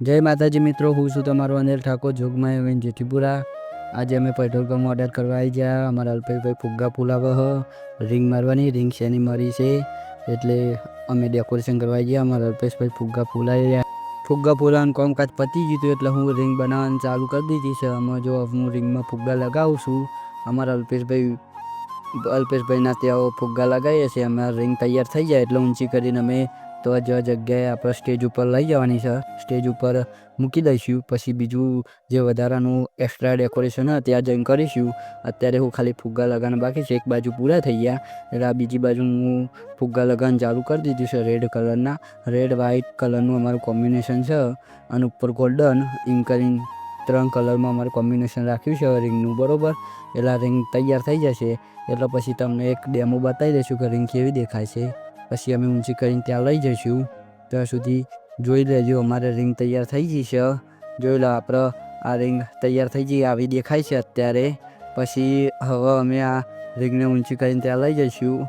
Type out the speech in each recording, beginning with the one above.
જય માતાજી મિત્રો, હું છું તમારો અનિલ ઠાકોર, જોગમાં એવન જેઠીપુરા। આજે અમે પેટ્રોલ પંપ ઓર્ડર કરવા આવી ગયા। અમારા અલ્પેશભાઈ ફુગ્ગા ફૂલાવે હ, રિંગ મારવાની, રિંગ શેની મારી છે એટલે અમે ડેકોરેશન કરવા આવી ગયા। અમારા અલ્પેશભાઈ ફુગ્ગા ફૂલાવી રહ્યા। ફુગ્ગા ફૂલાવાનું કામકાજ પતી ગયું એટલે હું રિંગ બનાવવાનું ચાલુ કરી દીધી છે। આમાં જો હું રિંગમાં ફુગ્ગા લગાવું છું। અમારા અલ્પેશભાઈના ત્યાં ફુગ્ગા લગાવીએ છીએ। અમારા રિંગ તૈયાર થઈ જાય એટલે ઊંચી કરીને અમે તો જે જગ્યાએ આપણે સ્ટેજ ઉપર લઈ જવાની છે, સ્ટેજ ઉપર મૂકી દઈશું। પછી બીજું જે વધારાનું એક્સ્ટ્રા ડેકોરેશન હોય ત્યાં જઈને કરીશું। અત્યારે હું ખાલી ફુગ્ગા લગાવવાના બાકી છે, એક બાજુ પૂરા થઈ ગયા એટલે આ બીજી બાજુ હું ફુગ્ગા લગાવવાનું ચાલુ કરી દીધું છે। રેડ કલરના, રેડ વ્હાઇટ કલરનું અમારું કોમ્બિનેશન છે અને ઉપર ગોલ્ડન એમ કરીને 3 કલરમાં અમારું કોમ્બિનેશન રાખ્યું છે રિંગનું, બરાબર। એટલે રિંગ તૈયાર થઈ જશે એટલે પછી તમને એક ડેમો બતાવી દઈશું કે રિંગ કેવી દેખાય છે। પછી અમે ઊંચી કરીને ત્યાં લઈ જઈશું। ત્યાં સુધી જોઈ લેજો, અમારે રિંગ તૈયાર થઈ ગઈ છે। જોઈ લો, આપણે આ રિંગ તૈયાર થઈ ગઈ આવી દેખાય છે અત્યારે। પછી હવે અમે આ રિંગને ઊંચી કરીને ત્યાં લઈ જઈશું।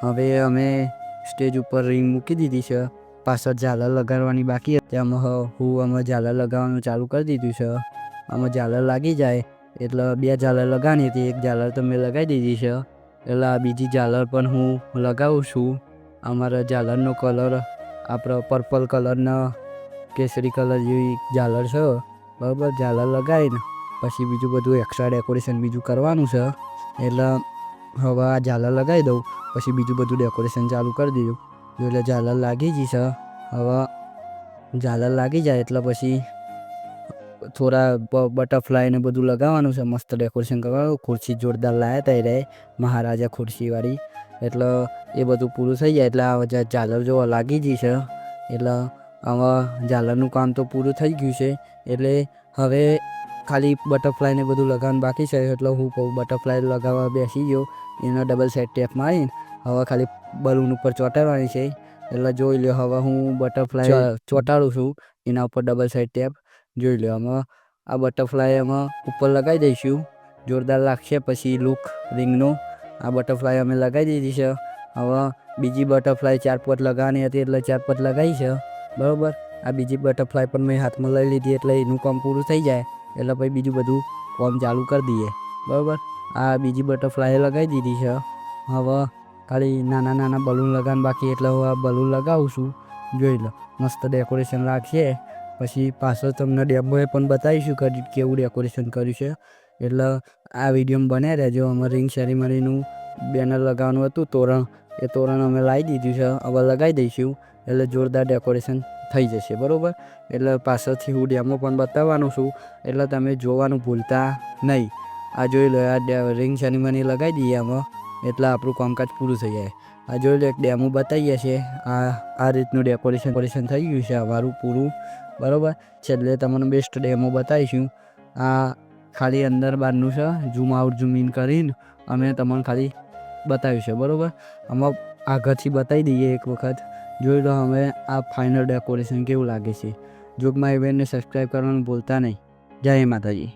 હવે અમે સ્ટેજ ઉપર રિંગ મૂકી દીધી છે, પાછળ ઝાલર લગાડવાની બાકી હતી। આમાં અમે ઝાલર લગાવવાનું ચાલુ કરી દીધું છે। આમાં ઝાલર લાગી જાય એટલે 2 ઝાલર લગાવવાની હતી, 1 ઝાલર તો મેં લગાવી દીધી છે એટલે આ બીજી ઝાલર પણ હું લગાવું છું। અમારા ઝાલરનો કલર આપણો પર્પલ કલરનો કેસરી કલર જેવી ઝાલર છે, બરાબર। ઝાલર લગાવીને પછી બીજું બધું એક્સ્ટ્રા ડેકોરેશન બીજું કરવાનું છે એટલે હવે આ ઝાલર લગાવી દઉં પછી બીજું બધું ડેકોરેશન ચાલુ કરી દીધું। એટલે ઝાલર લાગી ગઈ છે। હવે ઝાલર લાગી જાય એટલે પછી થોડા બટરફ્લાય ને બધું લગાવવાનું છે, મસ્ત ડેકોરેશન કરવાનું। ખુરશી જોરદાર લાવ્યા હતા એ રે મહારાજા ખુરશીવાળી, એટલે એ બધું પૂરું થઈ જાય એટલે આ ઝાલર જો લાગી ગઈ છે એટલે આમાં ઝાલરનું કામ તો પૂરું થઈ ગયું છે। એટલે હવે ખાલી બટરફ્લાયને બધું લગાવવાનું બાકી છે એટલે હું કહું બટરફ્લાય લગાવવા બેસી ગયો। એનો ડબલ સાઈડ ટેપ મારીને હવે ખાલી બલૂન ઉપર ચોંટાડવાની છે એટલે જોઈ લો। હવે હું બટરફ્લાય ચોંટાડું છું એના ઉપર ડબલ સાઈડ ટેપ, જોઈ લો। આમાં આ બટરફ્લાય અમે ઉપર લગાવી દઈશું, જોરદાર લાગશે પછી લુક રિંગનો। આ બટરફ્લાય અમે લગાવી દીધી છે। હવે બીજી બટરફ્લાય 4-5 લગાવવાની હતી એટલે 4-5 લગાવી છે, બરાબર। આ બીજી બટરફ્લાય પણ મેં હાથમાં લઈ લીધી એટલે એનું કામ પૂરું થઈ જાય એટલે પછી બીજું બધું કામ ચાલુ કરી દઈએ, બરાબર। આ બીજી બટરફ્લાય લગાવી દીધી છે। હવે ખાલી નાના નાના બલૂન લગાવવાનું બાકી એટલે હું આ બલૂન લગાવું છું, જોઈ લો। મસ્ત ડેકોરેશન લાગશે પછી પાછળ તમને ડેમોએ પણ બતાવીશું કે કેવું ડેકોરેશન કર્યું છે એટલે આ વિડીયોમાં બન્યા રહેજો। અમારે રિંગ સેરેમનીનું બેનર લગાવવાનું હતું, તોરણ, એ તોરણ અમે લાવી દીધું છે, હવે લગાવી દઈશું એટલે જોરદાર ડેકોરેશન થઈ જશે, બરાબર। એટલે પાછળથી હું ડેમો પણ બતાવવાનું છું એટલે તમે જોવાનું ભૂલતા નહીં। આ જોઈ લો, આ રિંગ સેરેમની લગાવી દઈએ આમાં એટલે આપણું કામકાજ પૂરું થઈ જાય। આ જોઈ લો, એક ડેમો બતાવીએ છીએ। આ રીતનું ડેકોરેશન થઈ ગયું છે અમારું પૂરું, બરાબર। છેલ્લે તમને બેસ્ટ ડેમો બતાવીશું। આ ખાલી અંદર બહારનું છે, ઝૂમ આઉટ ઝૂમ ઇન કરીને અમે તમને ખાલી બતાવ્યું છે, બરાબર। આમાં આગળથી બતાવી દઈએ એક વખત, જોઈ લો। હવે આ ફાઇનલ ડેકોરેશન કેવું લાગે છે। જોગમાં ઇવેન્ટને સબસ્ક્રાઈબ કરવાનું ભૂલતા નહીં। જય માતાજી।